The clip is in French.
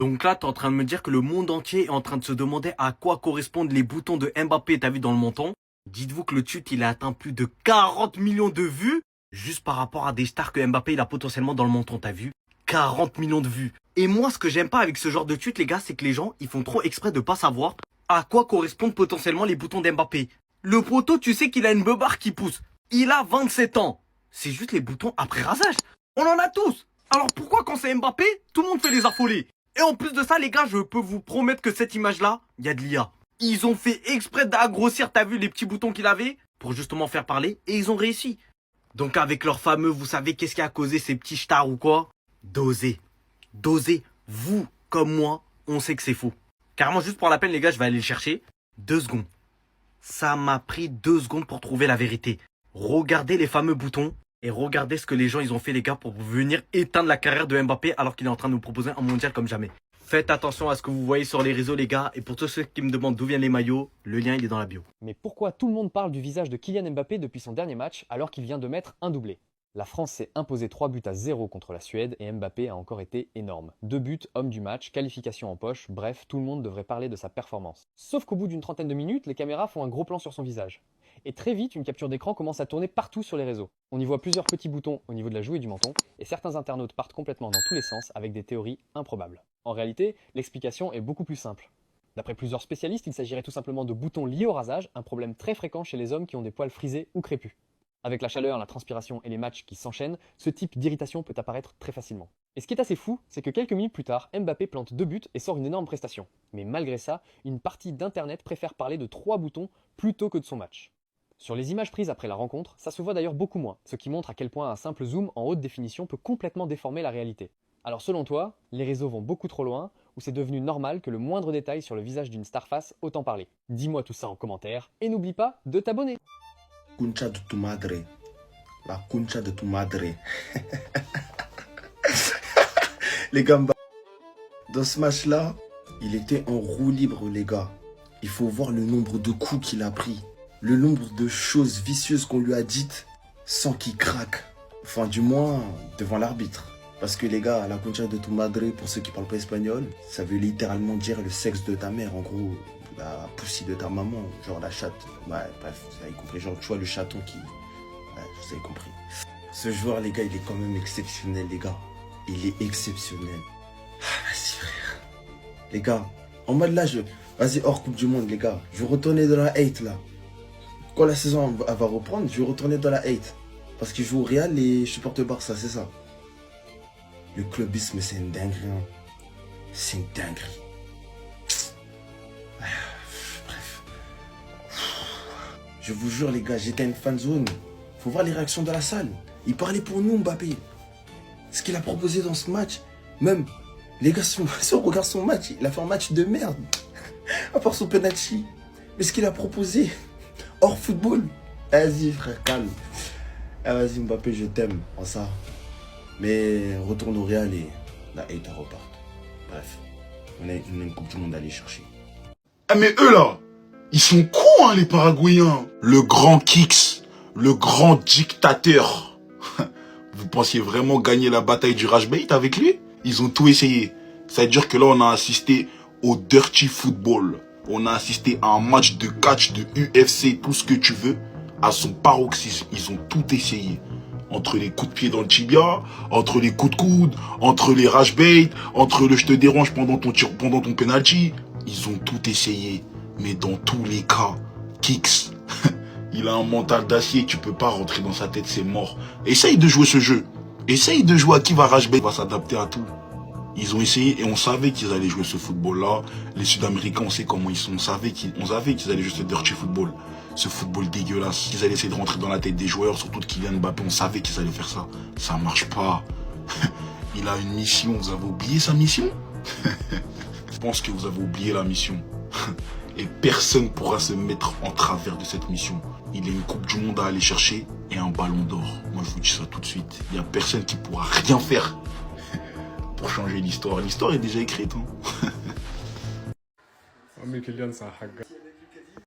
Donc là, t'es en train de me dire que le monde entier est en train de se demander à quoi correspondent les boutons de Mbappé, t'as vu dans le menton. Dites-vous que le tweet, il a atteint plus de 40 millions de vues, juste par rapport à des stars que Mbappé, il a potentiellement dans le menton, t'as vu? 40 millions de vues. Et moi, ce que j'aime pas avec ce genre de tweet, les gars, c'est que les gens, ils font trop exprès de pas savoir à quoi correspondent potentiellement les boutons d'Mbappé. Le poteau, tu sais qu'il a une beubare qui pousse. Il a 27 ans. C'est juste les boutons après rasage. On en a tous. Alors pourquoi quand c'est Mbappé, tout le monde fait les affolés? Et en plus de ça, les gars, je peux vous promettre que cette image-là, il y a de l'IA. Ils ont fait exprès d'agrossir, t'as vu les petits boutons qu'il avait, pour justement faire parler, et ils ont réussi. Donc avec leur fameux, vous savez qu'est-ce qui a causé ces petits stars ou quoi? Doser. Doser. Vous, comme moi, on sait que c'est faux. Carrément, juste pour la peine, les gars, je vais aller le chercher. 2 secondes. Ça m'a pris 2 secondes pour trouver la vérité. Regardez les fameux boutons et regardez ce que les gens ils ont fait, les gars, pour venir éteindre la carrière de Mbappé alors qu'il est en train de nous proposer un mondial comme jamais. Faites attention à ce que vous voyez sur les réseaux, les gars. Et pour tous ceux qui me demandent d'où viennent les maillots, le lien il est dans la bio. Mais pourquoi tout le monde parle du visage de Kylian Mbappé depuis son dernier match alors qu'il vient de mettre un doublé? La France s'est imposée 3 buts à 0 contre la Suède et Mbappé a encore été énorme. 2 buts, homme du match, qualification en poche, bref, tout le monde devrait parler de sa performance. Sauf qu'au bout d'une trentaine de minutes, les caméras font un gros plan sur son visage. Et très vite, une capture d'écran commence à tourner partout sur les réseaux. On y voit plusieurs petits boutons au niveau de la joue et du menton, et certains internautes partent complètement dans tous les sens avec des théories improbables. En réalité, l'explication est beaucoup plus simple. D'après plusieurs spécialistes, il s'agirait tout simplement de boutons liés au rasage, un problème très fréquent chez les hommes qui ont des poils frisés ou crépus. Avec la chaleur, la transpiration et les matchs qui s'enchaînent, ce type d'irritation peut apparaître très facilement. Et ce qui est assez fou, c'est que quelques minutes plus tard, Mbappé plante 2 buts et sort une énorme prestation. Mais malgré ça, une partie d'internet préfère parler de 3 boutons plutôt que de son match. Sur les images prises après la rencontre, ça se voit d'ailleurs beaucoup moins, ce qui montre à quel point un simple zoom en haute définition peut complètement déformer la réalité. Alors selon toi, les réseaux vont beaucoup trop loin, ou c'est devenu normal que le moindre détail sur le visage d'une star fasse autant parler? Dis-moi tout ça en commentaire, et n'oublie pas de t'abonner. Concha de tu madre. La concha de tu madre. Les gars, dans ce match-là, il était en roue libre, les gars. Il faut voir le nombre de coups qu'il a pris. Le nombre de choses vicieuses qu'on lui a dites sans qu'il craque. Enfin, du moins, devant l'arbitre. Parce que les gars, la concha de tu madre, pour ceux qui parlent pas espagnol, ça veut littéralement dire le sexe de ta mère. En gros, la poussie de ta maman, genre la chatte. Ouais, bref, vous avez compris. Genre, tu vois, le chaton qui... Ouais, vous avez compris. Ce joueur, les gars, il est quand même exceptionnel, les gars. Il est exceptionnel. Ah, vas-y, frère. Les gars, en mode là, vas-y, hors Coupe du Monde, les gars. Je vais retourner dans la hate, là. Quand la saison elle va reprendre, je vais retourner dans la hate. Parce qu'il joue au Real et je supporte Barça, c'est ça. Le clubisme, c'est une dinguerie. Hein. C'est une dinguerie. Bref. Je vous jure, les gars, j'étais à une fan zone. Faut voir les réactions de la salle. Il parlait pour nous, Mbappé. Ce qu'il a proposé dans ce match, même, les gars, si on regarde son match, il a fait un match de merde. À part son penalty. Mais ce qu'il a proposé, hors football. Vas-y, frère, calme. Ah, vas-y, Mbappé, je t'aime en ça. Mais retourne au Real et la hate repart. Bref, on a une Coupe du Monde à aller chercher. Ah mais eux là, ils sont cons hein les Paraguayens. Le grand Kix, le grand dictateur. Vous pensiez vraiment gagner la bataille du Rashbait avec lui? Ils ont tout essayé. Ça veut dire que là on a assisté au dirty football. On a assisté à un match de catch, de UFC, tout ce que tu veux. À son paroxysme, ils ont tout essayé. Entre les coups de pied dans le tibia, entre les coups de coude, entre les rashbait, entre le je te dérange pendant ton penalty. Ils ont tout essayé. Mais dans tous les cas, Kix, il a un mental d'acier, tu peux pas rentrer dans sa tête, c'est mort. Essaye de jouer ce jeu. Essaye de jouer à qui va rashbait, il va s'adapter à tout. Ils ont essayé et on savait qu'ils allaient jouer ce football-là. Les Sud-Américains, on sait comment ils sont. On savait qu'ils allaient jouer ce dirty football. Ce football dégueulasse. Ils allaient essayer de rentrer dans la tête des joueurs, surtout de Kylian Mbappé. On savait qu'ils allaient faire ça. Ça marche pas. Il a une mission. Vous avez oublié sa mission? Je pense que vous avez oublié la mission. Et personne pourra se mettre en travers de cette mission. Il a une Coupe du Monde à aller chercher et un ballon d'or. Moi, je vous dis ça tout de suite. Il n'y a personne qui pourra rien faire pour changer l'histoire. L'histoire est déjà écrite. Hein. Kylian, c'est un haga.